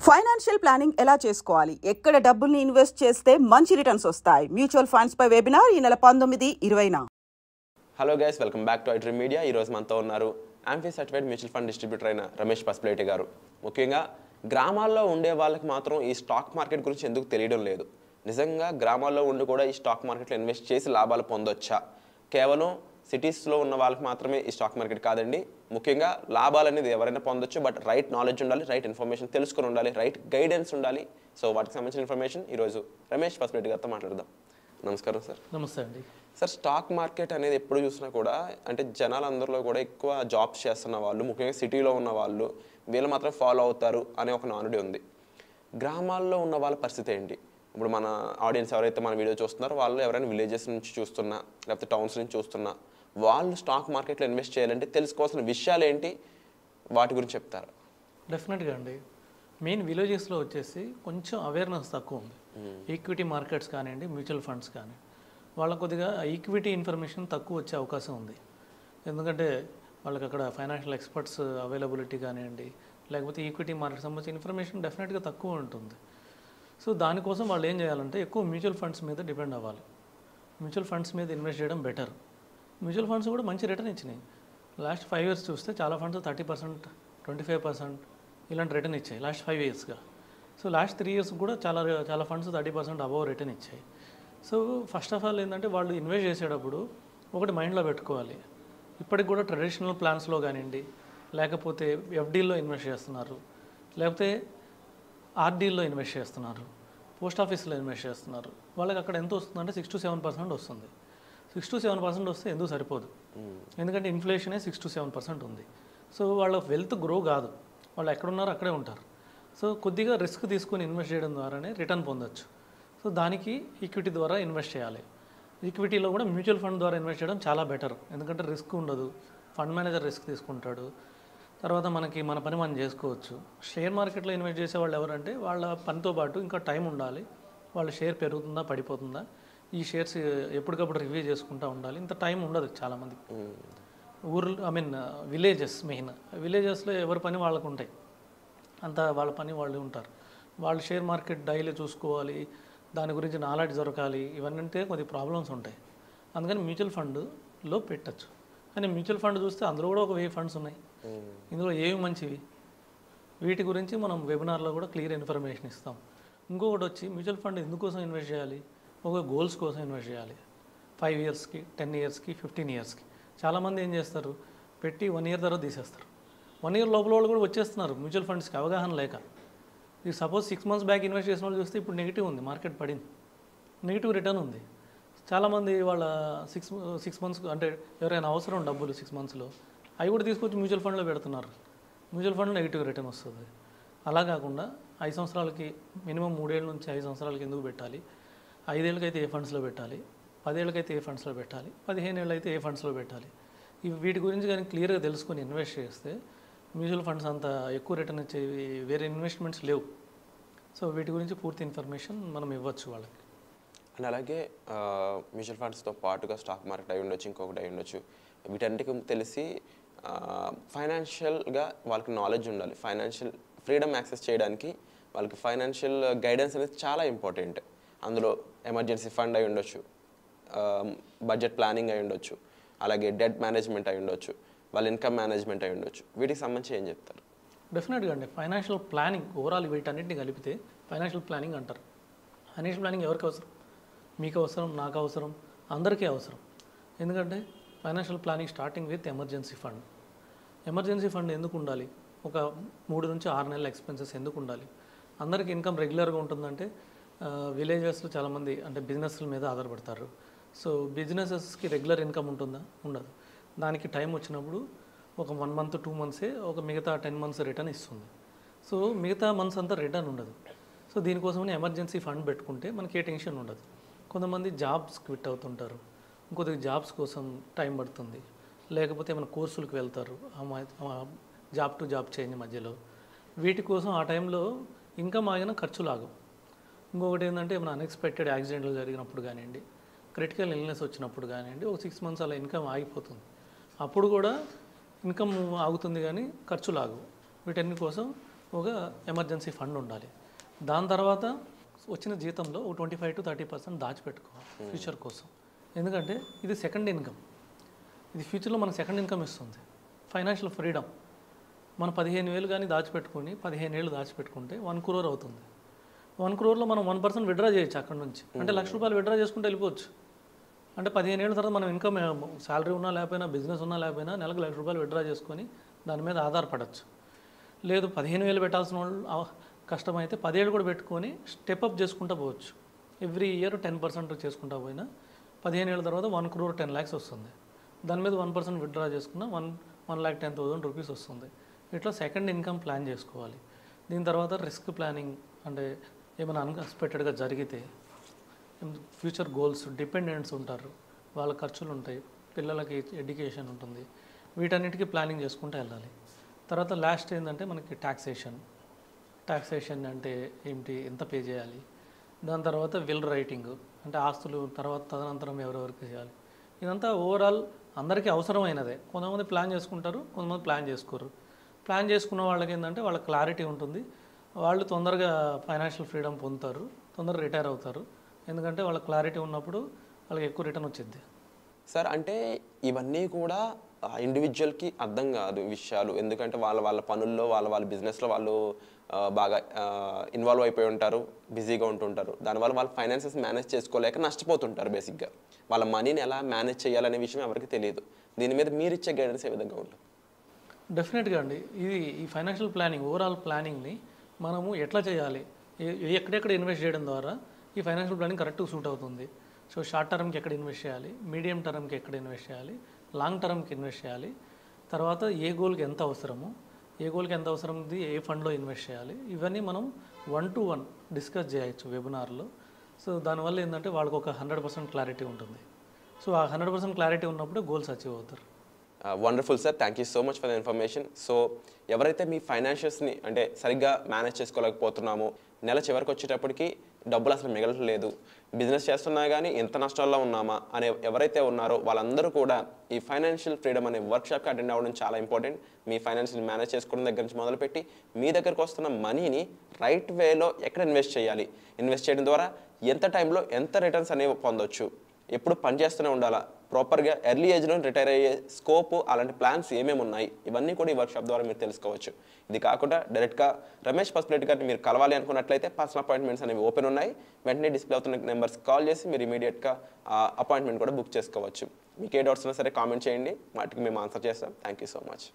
Financial planning ఎలా చేసుకోవాలి, ఎక్కడ డబ్బుల్ని ఇన్వెస్ట్ చేస్తే మంచి రిటర్న్స్ వస్తాయి, మ్యూచువల్ ఫండ్స్ పై వెబినార్ ఈ నెల 19-20న. Hello guys, welcome back to iDream media. ఈరోజు మనతో ఉన్నారు AMFI certified mutual fund distributor అయిన రమేష్ పసుపులేటి గారు. ముఖ్యంగా గ్రామాల్లో ఉండే వాళ్ళకి మాత్రం ఈ స్టాక్ మార్కెట్ గురించి ఎందుకు తెలియడం లేదు. నిజంగా గ్రామాల్లో ఉండి కూడా ఈ స్టాక్ మార్కెట్లో ఇన్వెస్ట్ చేసి లాభాలు పొందొచ్చా? కేవలం సిటీస్లో ఉన్న వాళ్ళకి మాత్రమే ఈ స్టాక్ మార్కెట్ కాదండి. ముఖ్యంగా లాభాలు అనేది ఎవరైనా పొందొచ్చు, బట్ రైట్ నాలెడ్జ్ ఉండాలి, రైట్ ఇన్ఫర్మేషన్ తెలుసుకుని ఉండాలి, రైట్ గైడెన్స్ ఉండాలి. సో వాటికి సంబంధించిన ఇన్ఫర్మేషన్ ఈరోజు రమేష్ పసుపులేటి గారితో మాట్లాడదాం. నమస్కారం సార్. నమస్తే అండి. సార్, స్టాక్ మార్కెట్ అనేది ఎప్పుడు చూసినా కూడా అంటే జనాలందరిలో కూడా ఎక్కువ జాబ్స్ చేస్తున్న వాళ్ళు, ముఖ్యంగా సిటీలో ఉన్న వాళ్ళు వీళ్ళు మాత్రం ఫాలో అవుతారు అనే ఒక నానుడి ఉంది. గ్రామాల్లో ఉన్న వాళ్ళ పరిస్థితి ఏంటి? ఇప్పుడు మన ఆడియన్స్ ఎవరైతే మన వీడియో చూస్తున్నారో వాళ్ళు ఎవరైనా విలేజెస్ నుంచి చూస్తున్నా లేకపోతే టౌన్స్ నుంచి చూస్తున్నా వాళ్ళు స్టాక్ మార్కెట్లో ఇన్వెస్ట్ చేయాలంటే తెలుసుకోవాల్సిన విషయాలు ఏంటి, వాటి గురించి చెప్తారు? డెఫినెట్గా అండి. మెయిన్ విలేజెస్లో వచ్చేసి కొంచెం అవేర్నెస్ తక్కువ ఉంది. ఈక్విటీ మార్కెట్స్ కానివ్వండి, మ్యూచువల్ ఫండ్స్ కానీ వాళ్ళకు కొద్దిగా ఈక్విటీ ఇన్ఫర్మేషన్ తక్కువ వచ్చే అవకాశం ఉంది. ఎందుకంటే వాళ్ళకి అక్కడ ఫైనాన్షియల్ ఎక్స్పర్ట్స్ అవైలబిలిటీ కానివ్వండి, లేకపోతే ఈక్విటీ మార్కెట్ సంబంధించిన ఇన్ఫర్మేషన్ డెఫినెట్గా తక్కువ ఉంటుంది. సో దానికోసం వాళ్ళు ఏం చేయాలంటే ఎక్కువ మ్యూచువల్ ఫండ్స్ మీద డిపెండ్ అవ్వాలి. మ్యూచువల్ ఫండ్స్ మీద ఇన్వెస్ట్ చేయడం బెటర్. మ్యూచువల్ ఫండ్స్ కూడా మంచి రిటర్న్ ఇచ్చినాయి. లాస్ట్ 5 years చూస్తే చాలా ఫండ్స్ 30%, 25% ఇలాంటి రిటర్న్ ఇచ్చాయి లాస్ట్ 5 yearsగా. సో లాస్ట్ 3 years కూడా చాలా ఫండ్స్ 30% అబవ్ రిటర్న్ ఇచ్చాయి. సో ఫస్ట్ ఆఫ్ ఆల్ ఏంటంటే వాళ్ళు ఇన్వెస్ట్ చేసేటప్పుడు ఒకటి మైండ్లో పెట్టుకోవాలి. ఇప్పటికి కూడా ట్రెడిషనల్ ప్లాన్స్లో కానివ్వండి, లేకపోతే ఎఫ్డీల్లో ఇన్వెస్ట్ చేస్తున్నారు, లేకపోతే ఆర్డీల్లో ఇన్వెస్ట్ చేస్తున్నారు, పోస్ట్ ఆఫీస్లో ఇన్వెస్ట్ చేస్తున్నారు. వాళ్ళకి అక్కడ ఎంత వస్తుందంటే 6-7% వస్తుంది. 6-7% వస్తే ఎందుకు సరిపోదు, ఎందుకంటే ఇన్ఫ్లేషనే 6-7% ఉంది. సో వాళ్ళ వెల్త్ గ్రో కాదు, వాళ్ళు ఎక్కడున్నారో అక్కడే ఉంటారు. సో కొద్దిగా రిస్క్ తీసుకొని ఇన్వెస్ట్ చేయడం ద్వారానే రిటర్న్ పొందొచ్చు. సో దానికి ఈక్విటీ ద్వారా ఇన్వెస్ట్ చేయాలి. ఈక్విటీలో కూడా మ్యూచువల్ ఫండ్ ద్వారా ఇన్వెస్ట్ చేయడం చాలా బెటర్, ఎందుకంటే రిస్క్ ఉండదు. ఫండ్ మేనేజర్ రిస్క్ తీసుకుంటాడు, తర్వాత మనకి మన పని మనం చేసుకోవచ్చు. షేర్ మార్కెట్లో ఇన్వెస్ట్ చేసే వాళ్ళు ఎవరంటే వాళ్ళ పనితో పాటు ఇంకా టైం ఉండాలి. వాళ్ళ షేర్ పెరుగుతుందా పడిపోతుందా, ఈ షేర్స్ ఎప్పటికప్పుడు రివ్యూ చేసుకుంటూ ఉండాలి. ఇంత టైం ఉండదు చాలామంది. విలేజెస్ మెయిన్ విలేజెస్లో ఎవరి పని వాళ్ళకు ఉంటాయి, అంత వాళ్ళ పని వాళ్ళు ఉంటారు. వాళ్ళు షేర్ మార్కెట్ డైలీ చూసుకోవాలి, దాని గురించి నాలెడ్జ్ దొరకాలి, ఇవన్నీ అంటే కొద్ది ప్రాబ్లమ్స్ ఉంటాయి. అందుకని మ్యూచువల్ ఫండ్లో పెట్టచ్చు. కానీ మ్యూచువల్ ఫండ్ చూస్తే అందులో కూడా ఒక 1000 ఫండ్స్ ఉన్నాయి. ఇందులో ఏవి మంచివి, వీటి గురించి మనం వెబినార్లో కూడా క్లియర్ ఇన్ఫర్మేషన్ ఇస్తాం. ఇంకొకటి వచ్చి మ్యూచువల్ ఫండ్ ఎందుకోసం ఇన్వెస్ట్ చేయాలి, ఒక గోల్స్ కోసం ఇన్వెస్ట్ చేయాలి. 5 yearsకి, 10 yearsకి, 15 yearsకి. చాలామంది ఏం చేస్తారు, పెట్టి 1 year తర్వాత తీసేస్తారు. 1 year లోపల వాళ్ళు కూడా వచ్చేస్తున్నారు మ్యూచువల్ ఫండ్స్కి అవగాహన లేక. ఇది సపోజ్ 6 months బ్యాక్ ఇన్వెస్ట్ చేసిన వాళ్ళు చూస్తే ఇప్పుడు నెగిటివ్ ఉంది, మార్కెట్ పడింది, నెగిటివ్ రిటర్న్ ఉంది. చాలామంది వాళ్ళ 6 months అంటే ఎవరైనా అవసరం డబ్బులు 6 monthsలో అవి కూడా తీసుకొచ్చి మ్యూచువల్ ఫండ్లో పెడుతున్నారు. మ్యూచువల్ ఫండ్ నెగిటివ్ రిటర్న్ వస్తుంది. అలా కాకుండా 5 సంవత్సరాలకి మినిమం 3 ఏళ్ళ నుంచి 5 సంవత్సరాలకి ఎందుకు పెట్టాలి, 5 ఏళ్ళకైతే ఏ ఫండ్స్లో పెట్టాలి, 10 ఏళ్ళకైతే ఏ ఫండ్స్లో పెట్టాలి, 15 ఏళ్ళు అయితే ఏ ఫండ్స్లో పెట్టాలి, వీటి గురించి కానీ క్లియర్గా తెలుసుకొని ఇన్వెస్ట్ చేస్తే మ్యూచువల్ ఫండ్స్ అంత ఎక్కువ రిటర్న్ ఇచ్చేవి వేరే ఇన్వెస్ట్మెంట్స్ లేవు. సో వీటి గురించి పూర్తి ఇన్ఫర్మేషన్ మనం ఇవ్వచ్చు వాళ్ళకి. అండ్ అలాగే మ్యూచువల్ ఫండ్స్తో పాటుగా స్టాక్ మార్కెట్ అయి ఉండొచ్చు, ఇంకొకటి అయి ఉండొచ్చు. వీటన్నిటికి తెలిసి ఫైనాన్షియల్గా వాళ్ళకి నాలెడ్జ్ ఉండాలి. ఫైనాన్షియల్ ఫ్రీడమ్ యాక్సెస్ చేయడానికి వాళ్ళకి ఫైనాన్షియల్ గైడెన్స్ అనేది చాలా ఇంపార్టెంట్. అందులో ఎమర్జెన్సీ ఫండ్ అయి ఉండొచ్చు, బడ్జెట్ ప్లానింగ్ అయి ఉండొచ్చు, అలాగే డెట్ మేనేజ్మెంట్ అయి ఉండొచ్చు, వాళ్ళ ఇన్కమ్ మేనేజ్మెంట్ అయి ఉండొచ్చు. వీటికి సంబంధించి ఏం చెప్తారు? డెఫినెట్గా అండి, ఫైనాన్షియల్ ప్లానింగ్ ఓవరాల్ వీటన్నిటిని కలిపితే ఫైనాన్షియల్ ప్లానింగ్ అంటారు. ఫైనాన్షియల్ ప్లానింగ్ ఎవరికి అవసరం, మీకు అవసరం, నాకు అవసరం, అందరికీ అవసరం. ఎందుకంటే financial planning starting with emergency fund. Emergency fund ఎందుకు ఉండాలి, ఒక 3 నుంచి 6 నెలల ఎక్స్పెన్సెస్ ఎందుకు ఉండాలి? అందరికీ ఇన్కమ్ రెగ్యులర్గా ఉంటుందంటే విలేజెస్లో చాలామంది అంటే బిజినెస్ల మీద ఆధారపడతారు. సో బిజినెసెస్కి రెగ్యులర్ ఇన్కమ్ ఉంటుందా, ఉండదు. దానికి టైం వచ్చినప్పుడు ఒక 1 month 2 months ఒక మిగతా 10 months రిటర్న్ ఇస్తుంది. సో మిగతా మంత్స్ అంతా రిటర్న్ ఉండదు. సో దీనికోసమని ఎమర్జెన్సీ ఫండ్ పెట్టుకుంటే మనకి ఏ టెన్షన్ ఉండదు. కొంతమంది జాబ్స్ క్విట్ అవుతుంటారు, ఇంకొద్దిగా జాబ్స్ కోసం టైం పడుతుంది, లేకపోతే ఏమైనా కోర్సులకు వెళ్తారు, జాబ్ టు జాబ్ చేంజ్ మధ్యలో. వీటి కోసం ఆ టైంలో ఇన్కమ్ ఆగిన ఖర్చులు ఆగవు. ఇంకొకటి ఏంటంటే ఏమైనా అన్ఎక్స్పెక్టెడ్ యాక్సిడెంట్లు జరిగినప్పుడు కానివ్వండి, క్రిటికల్ ఇల్నెస్ వచ్చినప్పుడు కానివ్వండి, ఒక 6 months అలా ఇన్కమ్ ఆగిపోతుంది. అప్పుడు కూడా ఇన్కమ్ ఆగుతుంది కానీ ఖర్చులు ఆగవు. వీటన్ని కోసం ఒక ఎమర్జెన్సీ ఫండ్ ఉండాలి. దాని తర్వాత వచ్చిన జీతంలో ఒక 25 to 30% దాచిపెట్టుకోవాలి ఫ్యూచర్ కోసం. ఎందుకంటే ఇది సెకండ్ ఇన్కమ్, ఇది ఫ్యూచర్లో మనకు సెకండ్ ఇన్కమ్ ఇస్తుంది. Financial freedom. మనం 15,000 కానీ దాచిపెట్టుకొని 15 ఏళ్ళు దాచిపెట్టుకుంటే 1 crore అవుతుంది. 1 crore మనం 1% విత్డ్రా చేయొచ్చు అక్కడ నుంచి. అంటే ₹1,00,000 విత్డ్రా చేసుకుంటే వెళ్ళిపోవచ్చు. అంటే 15 ఏళ్ళ తర్వాత మనం ఇన్కమ్ శాలరీ ఉన్నా లేకపోయినా, బిజినెస్ ఉన్నా లేకపోయినా నెలకు ₹1,00,000 విత్డ్రా చేసుకొని దాని మీద ఆధారపడవచ్చు. లేదు 15,000 పెట్టాల్సిన వాళ్ళు కష్టమైతే 10 ఏళ్ళు కూడా పెట్టుకొని స్టెప్అప్ చేసుకుంటూ పోవచ్చు. ఎవ్రీ ఇయర్ 10% చేసుకుంటా పోయినా 15 ఏళ్ళ తర్వాత 1 crore 10 lakhs వస్తుంది. దాని మీద 1% విత్డ్రా చేసుకున్న 1,10,000 రూపీస్ వస్తుంది. ఇట్లా సెకండ్ ఇన్కమ్ ప్లాన్ చేసుకోవాలి. దీని తర్వాత రిస్క్ ప్లానింగ్, అంటే ఏమైనా అన్ఎక్స్పెక్టెడ్గా జరిగితే ఫ్యూచర్ గోల్స్, డిపెండెంట్స్ ఉంటారు, వాళ్ళ ఖర్చులు ఉంటాయి, పిల్లలకి ఎడ్యుకేషన్ ఉంటుంది, వీటన్నిటికీ ప్లానింగ్ చేసుకుంటూ వెళ్ళాలి. తర్వాత లాస్ట్ ఏంటంటే మనకి ట్యాక్సేషన్ అంటే ఏంటి, ఎంత పే చేయాలి. దాని తర్వాత విల్ రైటింగ్, అంటే ఆస్తులు తర్వాత తదనంతరం ఎవరెవరికి చేయాలి. ఇదంతా ఓవరాల్ అందరికీ అవసరమైనదే. కొంతమంది ప్లాన్ చేసుకుంటారు, కొంతమంది ప్లాన్ చేసుకోరు. ప్లాన్ చేసుకున్న వాళ్ళకి ఏంటంటే వాళ్ళ క్లారిటీ ఉంటుంది, వాళ్ళు తొందరగా ఫైనాన్షియల్ ఫ్రీడమ్ పొందుతారు, తొందరగా రిటైర్ అవుతారు. ఎందుకంటే వాళ్ళ క్లారిటీ ఉన్నప్పుడు వాళ్ళకి ఎక్కువ రిటర్న్ వచ్చింది. సార్ అంటే ఇవన్నీ కూడా ఇండివిజువల్కి అర్థం కాదు విషయాలు. ఎందుకంటే వాళ్ళ పనుల్లో వాళ్ళ బిజినెస్లో వాళ్ళు బాగా ఇన్వాల్వ్ అయిపోయి ఉంటారు, బిజీగా ఉంటుంటారు. దానివల్ల వాళ్ళ ఫైనాన్సెస్ మేనేజ్ చేసుకోలేక నష్టపోతుంటారు. బేసిక్గా వాళ్ళ మనీని ఎలా మేనేజ్ చేయాలనే విషయం ఎవరికి తెలియదు. దీని మీద మీరు ఇచ్చే గైడెన్స్ ఏ విధంగా ఉంటుంది? డెఫినెట్గా అండి, ఈ ఫైనాన్షియల్ ప్లానింగ్, ఓవరాల్ ప్లానింగ్ని మనము ఎట్లా చేయాలి, ఎక్కడెక్కడ ఇన్వెస్ట్ చేయడం ద్వారా ఈ ఫైనాన్షియల్ ప్లానింగ్ కరెక్ట్గా సూట్ అవుతుంది. సో షార్ట్ టర్మ్కి ఎక్కడ ఇన్వెస్ట్ చేయాలి, మీడియం టర్మ్కి ఎక్కడ ఇన్వెస్ట్ చేయాలి, లాంగ్ టర్మ్కి ఇన్వెస్ట్ చేయాలి, తర్వాత ఏ గోల్కి ఎంత అవసరము, ఏ గోల్కి ఎంత అవసరం ఉంది, ఏ ఫండ్లో ఇన్వెస్ట్ చేయాలి, ఇవన్నీ మనం 1-to-1 డిస్కస్ చేయొచ్చు వెబినార్లో. సో దానివల్ల ఏంటంటే వాళ్ళకి ఒక 100% క్లారిటీ ఉంటుంది. సో ఆ 100% క్లారిటీ ఉన్నప్పుడు గోల్స్ అచీవ్ అవుతారు. Wonderful sir, thank you so much for the information. So ఎవరైతే మీ ఫైనాన్షియల్స్ని అంటే సరిగ్గా మేనేజ్ చేసుకోలేకపోతున్నామో, నెల చివరికి వచ్చేటప్పటికి డబ్బులు అసలు మిగలట్లేదు, బిజినెస్ చేస్తున్నా కానీ ఎంత నష్టాల్లో ఉన్నామా అనే ఎవరైతే ఉన్నారో వాళ్ళందరూ కూడా ఈ ఫైనాన్షియల్ ఫ్రీడమ్ అనే వర్క్షాప్కి అటెండ్ అవ్వడం చాలా ఇంపార్టెంట్. మీ ఫైనాన్షియల్ మేనేజ్ చేసుకోవడం దగ్గర నుంచి మొదలుపెట్టి మీ దగ్గరకు వస్తున్న మనీని రైట్ వేలో ఎక్కడ ఇన్వెస్ట్ చేయాలి, ఇన్వెస్ట్ చేయడం ద్వారా ఎంత టైంలో ఎంత రిటర్న్స్ అనేవి పొందొచ్చు, ఎప్పుడు పనిచేస్తూనే ఉండాలా, ప్రాపర్గా ఎర్లీ ఏజ్లో రిటైర్ అయ్యే స్కోప్, అలాంటి ప్లాన్స్ ఏమేమి ఉన్నాయి, ఇవన్నీ కూడా ఈ వర్క్షాప్ ద్వారా మీరు తెలుసుకోవచ్చు. ఇది కాకుండా డైరెక్ట్గా రమేష్ పసుపులేటి గారిని మీరు కలవాలి అనుకున్నట్లయితే పర్సనల్ అపాయింట్మెంట్స్ అనేవి ఓపెన్ ఉన్నాయి. వెంటనే డిస్ప్లే అవుతున్న నెంబర్స్ కాల్ చేసి మీరు ఇమీడియట్గా అపాయింట్మెంట్ కూడా బుక్ చేసుకోవచ్చు. మీకు ఏ డౌట్స్ ఉన్నా సరే కామెంట్ చేయండి, వాటికి మేము ఆన్సర్ చేస్తాం. Thank you so much.